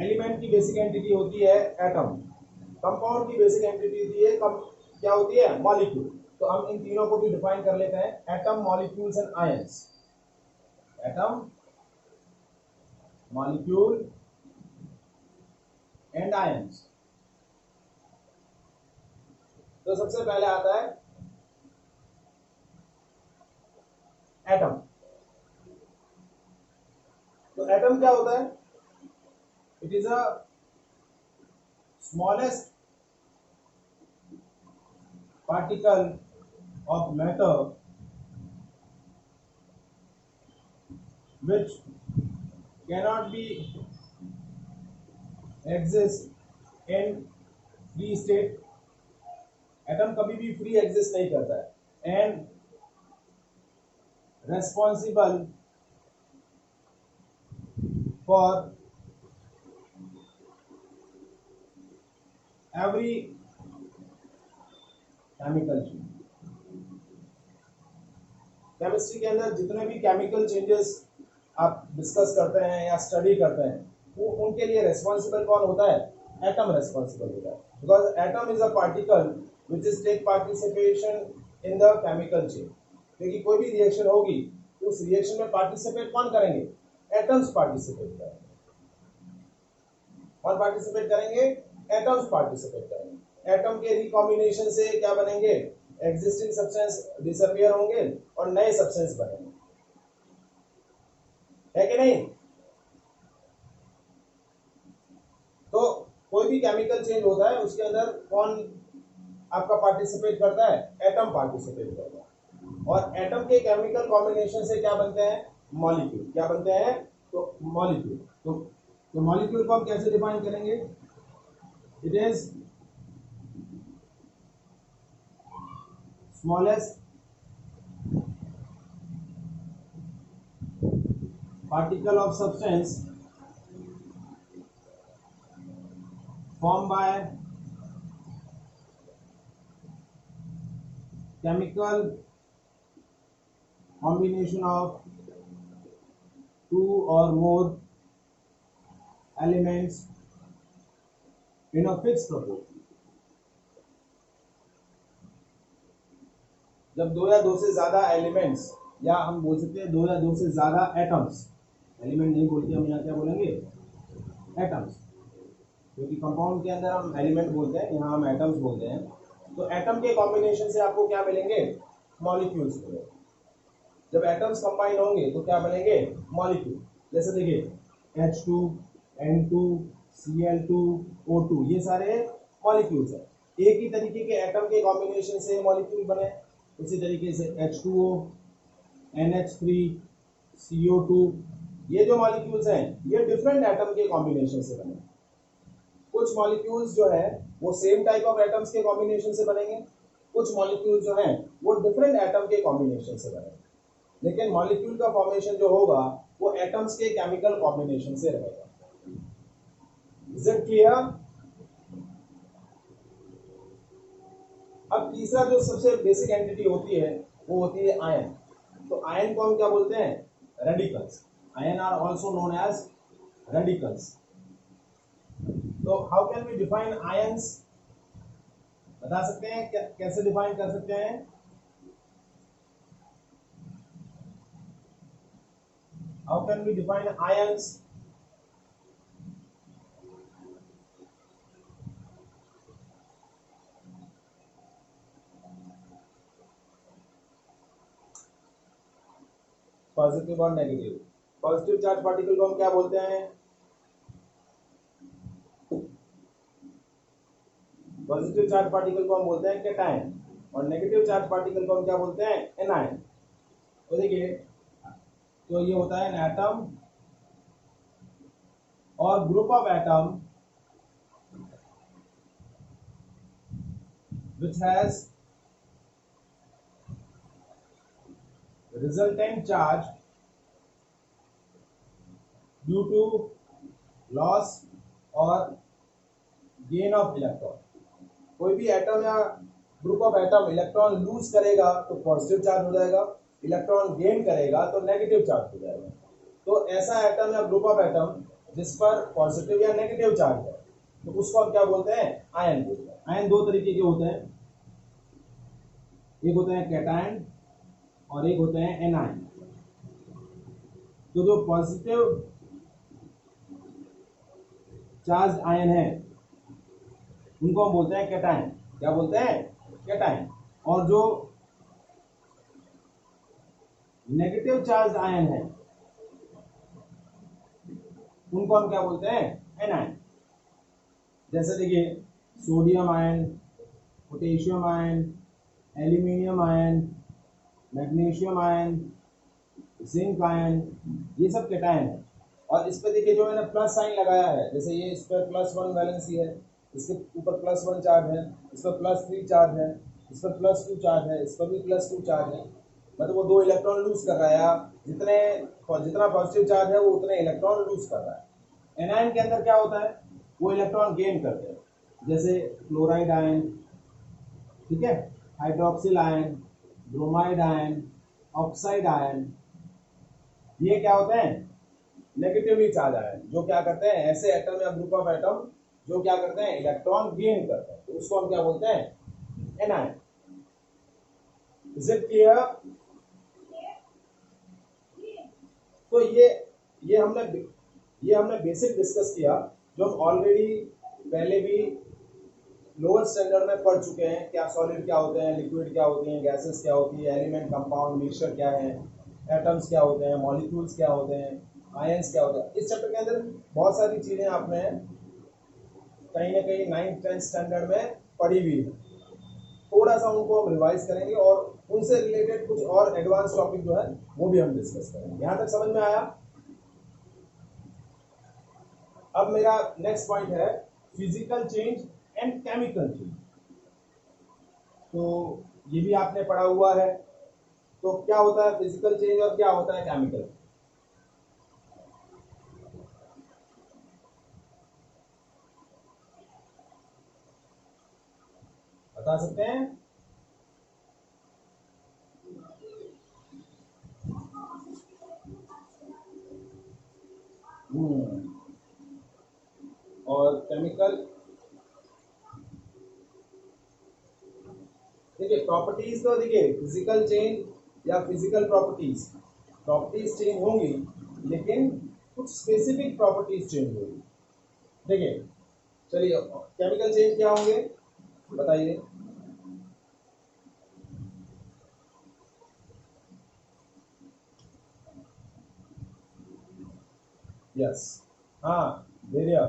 Element की basic entity होती है एटम, कंपाउंड की बेसिक एंटिटी होती है क्या होती है? मॉलिक्यूल। तो हम इन तीनों को भी डिफाइन कर लेते हैं, atom, molecules and ions. Atom, molecule and ions. तो सबसे पहले आता है एटम। तो एटम क्या होता है? It is a smallest particle of matter which cannot be exist in free state। Atom कभी भी फ्री एग्जिस्ट नहीं करता है। And responsible for every chemical change. Chemistry के अंदर जितने भी केमिकल चेंजेस आप डिस्कस करते हैं या स्टडी करते हैं, वो उनके लिए रेस्पॉन्सिबल कौन होता है? एटम रेस्पॉन्सिबल होता है। Because atom is a particle which is take participation in the chemical chain. क्योंकि कोई भी रिएक्शन होगी, उस रिएक्शन में पार्टिसिपेट कौन करेंगे? एटम्स पार्टिसिपेट करेंगे। कौन पार्टिसिपेट करेंगे? एटम्स पार्टिसिपेट करेंगे। एटम के रिकॉम्बिनेशन से क्या बनेंगे? एग्जिस्टिंग सब्सटेंस डिसअपियर होंगे और नए सब्सटेंस बनेंगे, है कि नहीं? तो कोई भी केमिकल चेंज होता है, उसके अंदर कौन आपका पार्टिसिपेट करता है? एटम पार्टिसिपेट करता है। और एटम के केमिकल कॉम्बिनेशन से क्या बनते हैं? मॉलिक्यूल। क्या बनते हैं? तो मॉलिक्यूल। तो मॉलिक्यूल को हम कैसे डिफाइन करेंगे? It is smallest particle of substance formed by chemical combination of two or more elements in a fixed proportion। जब दो या दो से ज्यादा एलिमेंट्स, या हम बोल सकते हैं दो या दो से ज्यादा एटम्स, एलिमेंट नहीं बोलते हम, यहाँ क्या बोलेंगे? एटम्स। क्योंकि कंपाउंड के अंदर हम एलिमेंट बोलते हैं, यहाँ हम एटम्स बोलते हैं। तो एटम के कॉम्बिनेशन से आपको क्या मिलेंगे? मॉलिक्यूल्स मिलेंगे। जब एटम्स कंबाइन होंगे तो क्या बनेंगे? मॉलिक्यूल। जैसे देखिए H2, N2, Cl2, O2, ये सारे मॉलिक्यूल्स हैं। एक ही तरीके के एटम के कॉम्बिनेशन से मॉलिक्यूल बने। इसी तरीके से H2O, NH3, CO2, ये जो मॉलिक्यूल्स हैं ये डिफरेंट एटम के कॉम्बिनेशन से बने। कुछ मॉलिक्यूल्स जो है वो सेम टाइप ऑफ एटम्स के कॉम्बिनेशन से बनेंगे, कुछ मॉलिक्यूल्स जो हैं वो डिफरेंट एटम के कॉम्बिनेशन से बनेंगे। लेकिन मॉलिक्यूल का फॉर्मेशन जो होगा वो एटम्स के केमिकल कॉम्बिनेशन से रहेगा। Is it clear? अब तीसरा जो सबसे बेसिक एंटिटी होती है वो होती है आयन। तो आयन को हम क्या बोलते हैं? Radicals. Ion are also known as radicals. तो how can we define ions? बता सकते हैं कैसे डिफाइन कर सकते हैं? How can we define ions? Positive और नेगेटिव। पॉजिटिव चार्ज पार्टिकल को हम क्या बोलते हैं? पॉजिटिव चार्ज पार्टिकल को हम बोलते हैं कैटायन, और नेगेटिव चार्ज पार्टिकल को हम क्या बोलते हैं? एनायन। तो देखिए, तो ये होता है एन एटम और group of atom which has resultant charge due to loss or gain of electron। कोई भी एटम या group of atom electron lose करेगा तो पॉजिटिव चार्ज हो जाएगा, इलेक्ट्रॉन गेन करेगा तो नेगेटिव चार्ज हो जाएगा। तो ऐसा एटम या ग्रुप ऑफ एटम जिस पर पॉजिटिव या नेगेटिव चार्ज है, तो उसको हम क्या बोलते हैं, आयन बोलते हैं। आयन दो तरीके के होते हैं, एक होते हैं कैटायन और एक होते हैं एनायन। तो जो पॉजिटिव चार्ज आयन है उनको हम बोलते हैं कैटायन। क्या बोलते हैं, कैटायन। और जो नेगेटिव चार्ज आयन है उनको हम क्या बोलते हैं, एनायन। जैसे देखिए sodium ion, potassium ion, aluminium ion, magnesium ion, zinc ion, ये सब कैटायन है। और इस पे देखिए जो मैंने प्लस साइन लगाया है, जैसे ये इस पर +1 वैलेंसी है, इसके ऊपर +1 चार्ज है, इस पर +3 चार्ज है, इस पर +2 चार्ज है, इस पर भी +2 चार्ज है। मतलब वो 2 इलेक्ट्रॉन लूज कर रहा है, या जितना पॉजिटिव चार्ज है वो उतने इलेक्ट्रॉन लूज कर रहा है। एनायन के अंदर क्या होता है, वो इलेक्ट्रॉन गेन करते हैं, जैसे क्लोराइड आयन, ठीक है, hydroxyl ion, bromide ion, oxide ion, ये क्या होते हैं, नेगेटिवली चार्ज आयन, जो क्या करते हैं, ऐसे एटम या ग्रुप ऑफ एटम जो क्या करते हैं, इलेक्ट्रॉन गेन करते हैं, तो उसको हम क्या बोलते हैं, एनायन। Is it clear? तो ये हमने बेसिक डिस्कस किया, जो हम ऑलरेडी पहले भी लोअर स्टैंडर्ड में पढ़ चुके हैं। क्या सॉलिड क्या होते हैं, लिक्विड क्या होती हैं, गैसेस क्या होती है, एलिमेंट, कंपाउंड, मिक्सचर क्या है, एटम्स क्या होते हैं, मॉलिक्यूल्स क्या होते हैं, आयंस क्या होते हैं। इस चैप्टर के अंदर बहुत सारी चीजें आपने कहीं ना कहीं 9th-10th स्टैंडर्ड में पढ़ी हुई है। थोड़ा सा उनको हम रिवाइज करेंगे और उनसे रिलेटेड कुछ और एडवांस टॉपिक जो है वो भी हम डिस्कस करेंगे। यहां तक समझ में आया? अब मेरा नेक्स्ट पॉइंट है physical change and chemical change. तो ये भी आपने पढ़ा हुआ है। तो क्या होता है फिजिकल चेंज और क्या होता है केमिकल? बता सकते हैं? और केमिकल, देखिए प्रॉपर्टीज तो देखिए फिजिकल चेंज या फिजिकल प्रॉपर्टीज चेंज होंगी, लेकिन कुछ स्पेसिफिक प्रॉपर्टीज चेंज होगी। देखिए चलिए केमिकल चेंज क्या होंगे बताइए। यस, हाँ, धैर्य,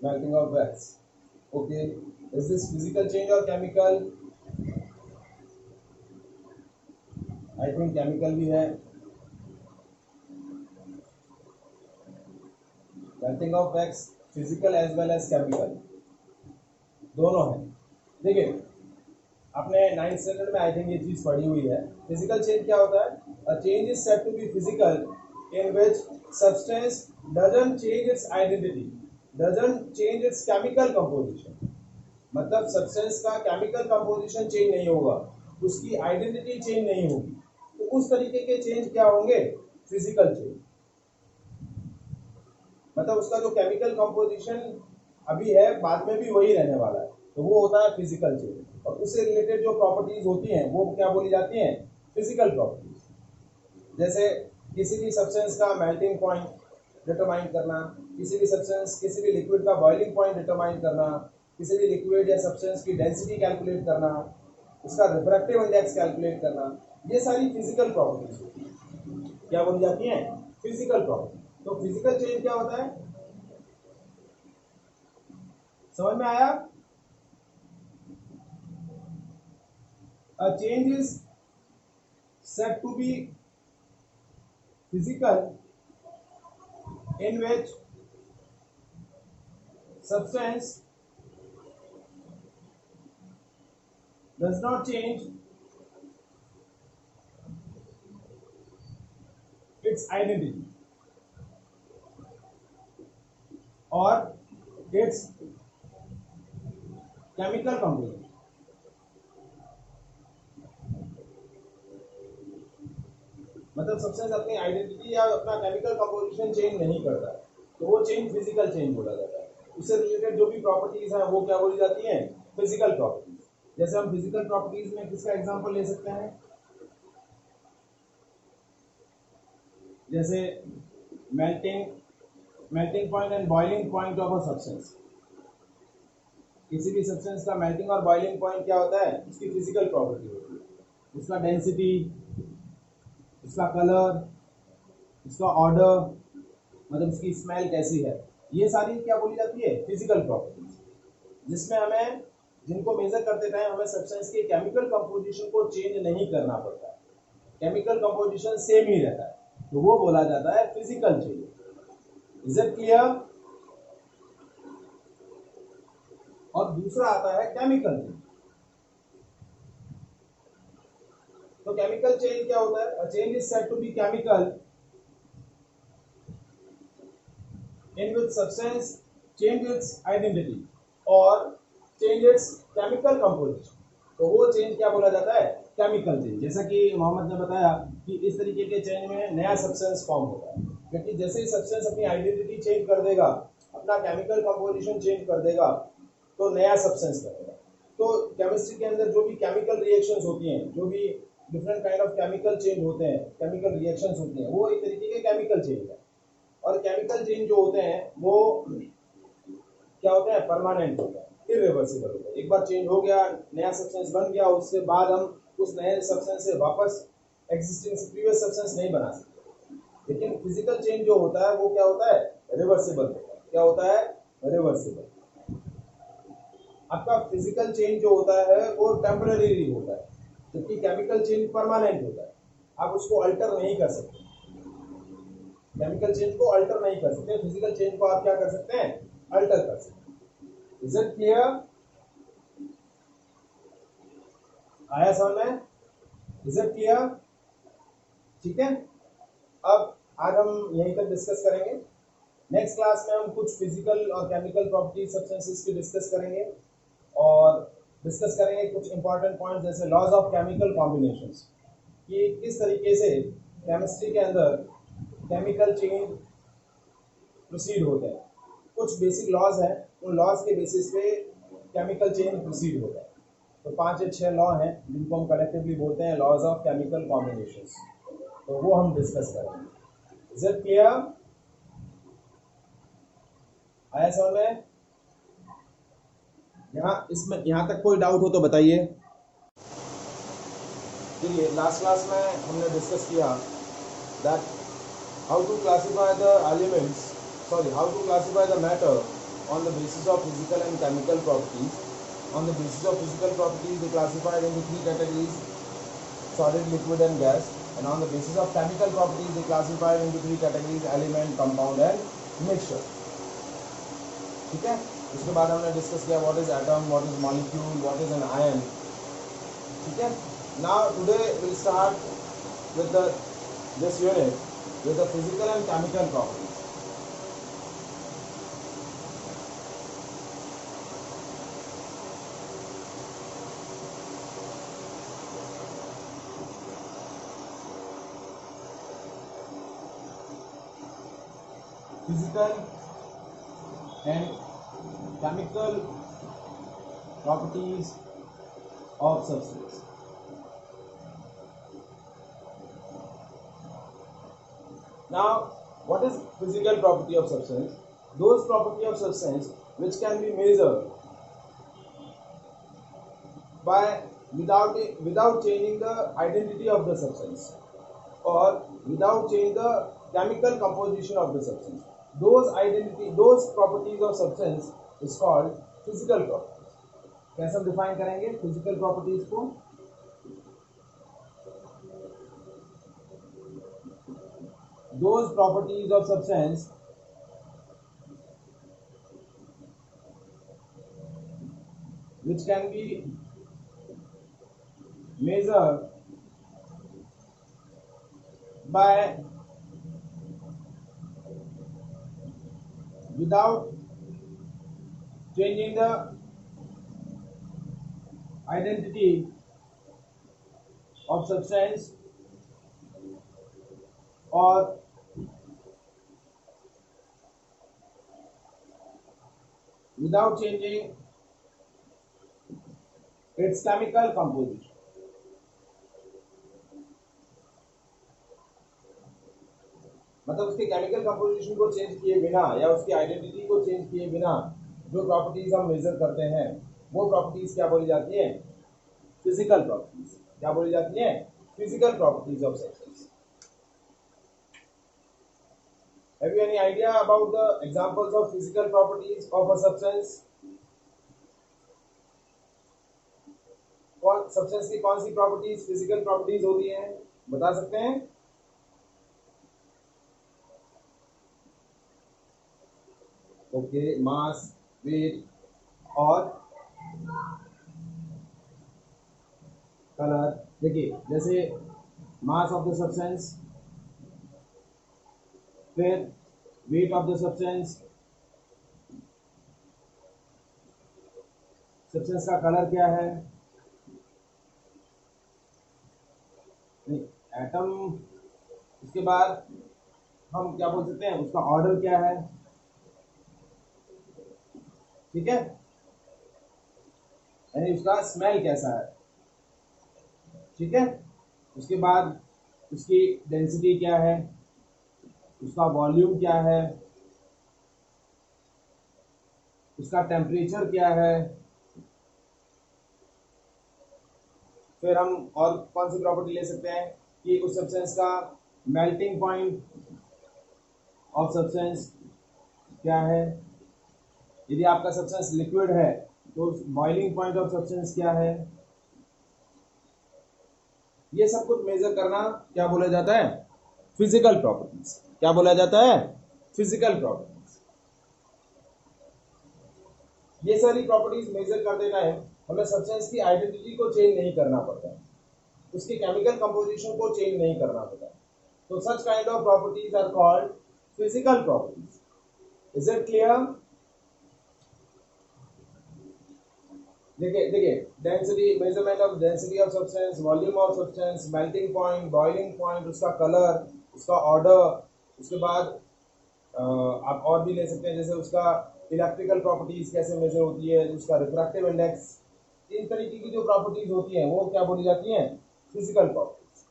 melting of wax. Okay, is this physical change or chemical? I think chemical भी है। melting of wax physical as well as chemical दोनों है। देखिए आपने 9th स्टैंडर्ड में आई थिंक ये चीज पढ़ी हुई है। फिजिकल चेंज क्या होता है, a change is said to be physical in which substance doesn't change its identity, doesn't change its chemical composition. मतलब सब्सटेंस का केमिकल कंपोजिशन चेंज नहीं होगा, उसकी आइडेंटिटी चेंज नहीं होगी, तो उस तरीके के चेंज क्या होंगे, फिजिकल चेंज। मतलब उसका जो केमिकल कंपोजिशन अभी है बाद में भी वही रहने वाला है, तो वो होता है फिजिकल चेंज। और उससे रिलेटेड जो प्रॉपर्टीज होती हैं वो क्या बोली जाती हैं, फिजिकल प्रॉपर्टीज। जैसे किसी भी सब्सटेंस का मेल्टिंग पॉइंट डिटरमाइन करना, किसी भी सब्सटेंस, किसी भी लिक्विड का बॉइलिंग पॉइंट डिटरमाइन करना, किसी भी लिक्विड या सब्सटेंस की डेंसिटी कैलकुलेट करना, उसका रिफ्रैक्टिव इंडेक्स कैलकुलेट करना, ये सारी फिजिकल प्रॉपर्टीज होती हैं। क्या बोली जाती हैं, फिजिकल प्रॉपर्टी। तो फिजिकल चेंज क्या होता है, समझ में आया? A change is said to be physical in which substance does not change its identity or its chemical composition. मतलब सब्सटेंस अपनी आइडेंटिटी या अपना केमिकल कंपोजिशन चेंज नहीं करता है, तो वो चेंज फिजिकल चेंज बोला जाता है। उससे रिलेटेड जो भी प्रॉपर्टीज हैं वो क्या बोली जाती हैं, फिजिकल प्रॉपर्टीज। जैसे हम फिजिकल प्रॉपर्टीज में किसका एग्जांपल ले सकते हैं, जैसे melting point and boiling point of a substance. किसी भी सब्सटेंस का मेल्टिंग और बॉइलिंग पॉइंट क्या होता है, उसकी फिजिकल प्रॉपर्टी होती है, उसका डेंसिटी, उसका कलर, उसका ऑर्डर, मतलब उसकी स्मेल कैसी है, ये सारी क्या बोली जाती है, फिजिकल प्रॉपर्टीज, जिसमें हमें, जिनको मेजर करते टाइम हमें सब्सटेंस के केमिकल कंपोजिशन को चेंज नहीं करना पड़ता है, केमिकल कंपोजिशन सेम ही रहता है, तो वो बोला जाता है physical change. Is it clear? और दूसरा आता है केमिकल चेंज। तो केमिकल चेंज क्या होता है, a change is said to be chemical in which substance change its identity or change its chemical composition, तो वो चेंज क्या बोला जाता है, केमिकल चेंज। जैसा कि मोहम्मद ने बताया कि इस तरीके के चेंज में नया सब्सटेंस फॉर्म होता है, क्योंकि जैसे ही सब्सटेंस अपनी आइडेंटिटी चेंज कर देगा, अपना केमिकल कंपोजिशन चेंज कर देगा, तो नया सब्सटेंस बनेगा। तो केमिस्ट्री के अंदर जो भी केमिकल रिएक्शंस होती हैं, जो भी different kind of chemical change होते हैं, केमिकल रिएक्शंस होती हैं, वो एक तरीके के केमिकल चेंज है। और केमिकल चेंज जो होते हैं वो क्या होते हैं, परमानेंट होते हैं, इरिवर्सिबल होते हैं। एक बार चेंज हो गया, नया सब्सटेंस बन गया, उसके बाद हम उस नए सब्सटेंस से वापस एग्जिस्टिंग प्रीवियस सब्सटेंस नहीं बना सकते। लेकिन फिजिकल चेंज जो होता है वो क्या होता है, रिवर्सिबल होता है। क्या होता है, रिवर्सिबल। आपका फिजिकल चेंज जो होता है वो टेम्पररी होता है, जबकि केमिकल चेंज परमानेंट होता है, आप उसको अल्टर नहीं कर सकते। केमिकल चेंज को अल्टर नहीं कर सकते, फिजिकल चेंज को आप क्या कर सकते हैं, अल्टर कर सकते हैं। Is it clear? आया समझ में? Is it clear? ठीक है, अब आज हम यहीं तक डिस्कस करेंगे। नेक्स्ट क्लास में हम कुछ फिजिकल और केमिकल प्रॉपर्टीज सब्सटेंसेस की डिस्कस करेंगे, और डिस्कस करेंगे कुछ इंपॉर्टेंट पॉइंट्स जैसे लॉज ऑफ केमिकल कॉम्बिनेशंस, कि किस तरीके से केमिस्ट्री के अंदर केमिकल चेंज प्रोसीड होता है। कुछ बेसिक लॉज हैं, उन लॉज के बेसिस पे केमिकल चेंज प्रोसीड होता है। तो 5 या 6 लॉ हैं जिनको हम कलेक्टिवली बोलते हैं लॉज ऑफ केमिकल कॉम्बिनेशंस, तो वो हम डिस्कस करेंगे। Is it clear? आया समझ में? यहाँ तक कोई डाउट हो तो बताइए। देखिए, लास्ट क्लास में हमने डिस्कस किया that how to classify the elements, how to classify the matter on the basis of physical and chemical properties. On the basis of physical properties, they classified into 3 categories: solid, liquid and gas. And on the basis of chemical properties, they classified into 3 categories: element, compound and mixture. ठीक है, उसके बाद हमने discuss किया what is atom, what is molecule, what is an ion. ठीक है, now today we'll start with this unit with the physical and chemical properties. Physical and chemical properties of substance. Now, what is physical property of substance? Those property of substance which can be measured by without changing the identity of the substance, or without changing the chemical composition of the substance. Those properties of substance is called physical properties. कैसे हम define करेंगे physical properties को? Those properties of substance which can be measured by without changing the identity of substance और without changing its chemical composition. मतलब उसके chemical composition को change किए बिना या उसकी आइडेंटिटी को चेंज किए बिना जो प्रॉपर्टीज हम मेजर करते हैं वो प्रॉपर्टीज क्या बोली जाती है? Physical properties. क्या बोली जाती है? Physical properties of substance. Have you any idea about the examples of physical properties of a substance? कौन सब्सटेंस की कौन सी प्रॉपर्टीज फिजिकल प्रॉपर्टीज होती हैं, बता सकते हैं? ओके, मास, वेट और कलर। देखिए, जैसे मास ऑफ द सब्सटेंस, फिर weight of the substance, substance का कलर क्या है, एटम, उसके बाद हम क्या बोल सकते हैं, उसका ऑर्डर क्या है, ठीक है, यानी उसका स्मेल कैसा है, ठीक है। उसके बाद उसकी डेंसिटी क्या है, उसका वॉल्यूम क्या है, उसका टेम्परेचर क्या है, फिर हम और कौन सी प्रॉपर्टी ले सकते हैं कि उस सब्सटेंस का मेल्टिंग पॉइंट ऑफ सब्सटेंस क्या है, यदि आपका सब्सटेंस लिक्विड है तो बॉइलिंग पॉइंट ऑफ सब्सटेंस क्या है। ये सब कुछ मेजर करना क्या बोला जाता है? Physical properties. क्या बोला जाता है? Physical properties. ये सारी प्रॉपर्टीज मेजर करते टाइम हमें सब्सटेंस की आइडेंटिटी को चेंज नहीं करना पड़ता है, उसके केमिकल कंपोजिशन को चेंज नहीं करना पड़ता है। तो such kind of properties are called physical properties. Is it clear? देखिए, density, measurement of density of substance, volume of substance, melting point, boiling point, उसका कलर, उसका ऑर्डर, उसके बाद आप और भी ले सकते हैं, जैसे उसका इलेक्ट्रिकल प्रॉपर्टीज कैसे मेजर होती है, उसका रिफ्रैक्टिव इंडेक्स, इन तरीके की जो प्रॉपर्टीज होती हैं वो क्या बोली जाती हैं? फिजिकल प्रॉपर्टीज,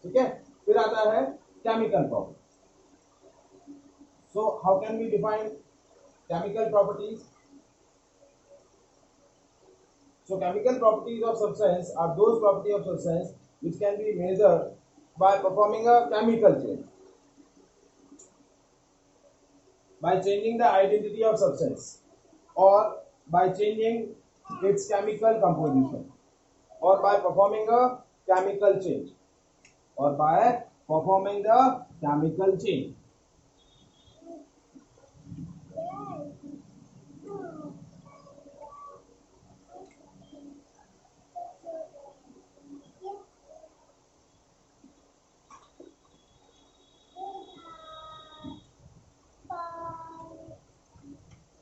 ठीक है। फिर आता है chemical properties. So how can we define chemical properties? So chemical properties of substance are those properties of substance which can be measured by performing a chemical change, by changing the identity of substance, or by changing its chemical composition, or by performing a chemical change, or by performing the chemical change.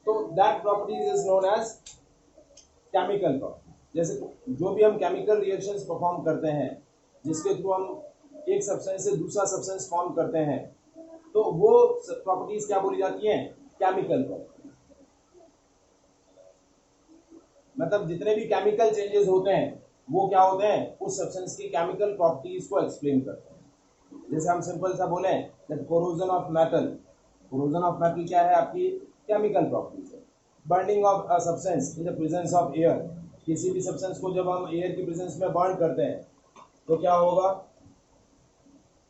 तो that properties is known as chemical property. जैसे जो भी हम chemical reactions perform करते हैं, जिसके through हम एक सब्सटेंस से दूसरा सब्सटेंस फॉर्म करते हैं, तो वो प्रॉपर्टीज क्या बोली जाती हैं? Chemical property. मतलब जितने भी केमिकल चेंजेस होते हैं वो क्या होते हैं? उस सब्सटेंस की केमिकल प्रॉपर्टीज को एक्सप्लेन करते हैं। जैसे हम सिंपल सा बोले that corrosion of metal, corrosion of metal क्या है? आपकी केमिकल प्रॉपर्टीज है। Burning of a substance in the presence of air, किसी भी सब्सटेंस को जब हम एयर की प्रेजेंस में बर्न करते हैं तो क्या होगा?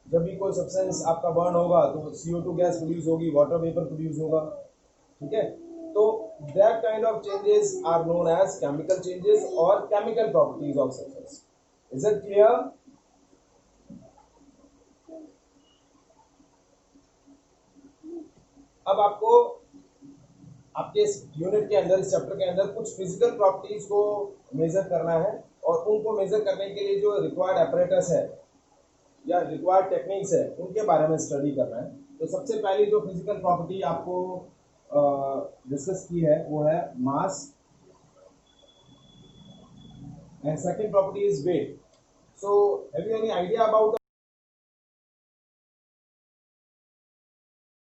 जब भी कोई सब्सटेंस आपका बर्न होगा तो CO2 गैस प्रोड्यूस होगी, वाटर वेपर प्रोड्यूस होगा, ठीक है। तो that kind of changes are known as chemical changes और chemical properties of substance. Is it clear? अब आपको आपके इस यूनिट के अंदर, इस चैप्टर के अंदर कुछ फिजिकल प्रॉपर्टीज को मेजर करना है, और उनको मेजर करने के लिए जो रिक्वायर्ड एपरेटस है या रिक्वायर्ड टेक्निक्स है उनके बारे में स्टडी करना है। तो सबसे पहली जो फिजिकल प्रॉपर्टी आपको डिस्कस की है वो है mass, and second property is weight. So have you any idea about